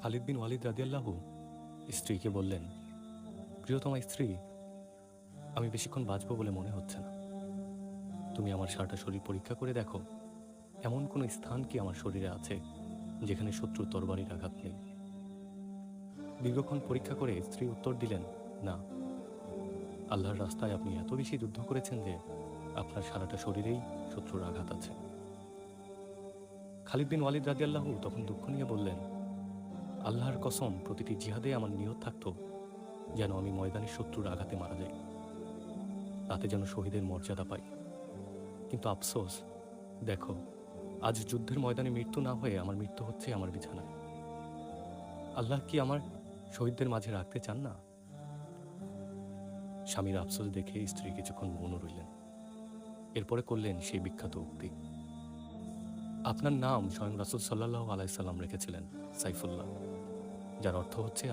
খালিদ বিন ওয়ালিদ রাদিয়াল্লাহু স্ত্রীকে বললেন, প্রিয়তমা স্ত্রী, আমি বেশিক্ষণ বাঁচব বলে মনে হচ্ছে না। তুমি আমার সারাটা শরীর পরীক্ষা করে দেখো, এমন কোনো স্থান কি আমার শরীরে আছে যেখানে শত্রুর তরবারির আঘাত নেই। দীর্ঘক্ষণ পরীক্ষা করে স্ত্রী উত্তর দিলেন, না, আল্লাহর রাস্তায় আপনি এত বেশি যুদ্ধ করেছেন যে আপনার সারাটা শরীরেই শত্রুর আঘাত আছে। খালিদ বিন ওয়ালিদ রাদিয়াল্লাহু তখন দুঃখ নিয়ে বললেন, আল্লাহর কসম, প্রতিটি জিহাদে আমার নিয়ত থাকতো যেন আমি ময়দানে শত্রুর আঘাতে মারা যাই, তাতে যেন শহীদের মর্যাদা পাই। কিন্তু আফসোস, দেখো, আজ যুদ্ধের ময়দানে মৃত্যু না হয়ে আমার মৃত্যু হচ্ছে আমার বিছানায়। আল্লাহ কি আমার শহীদদের মাঝে রাখতে চান না? স্বামীর আফসোস দেখে স্ত্রী কিছুক্ষণ মৌন রইলেন। এরপরে করলেন সেই বিখ্যাত উক্তি, আপনার নাম স্বয়ং রাসূল সাল্লাল্লাহু আলাইহি সাল্লাম রেখেছিলেন সাইফুল্লাহ, যার অর্থ হচ্ছে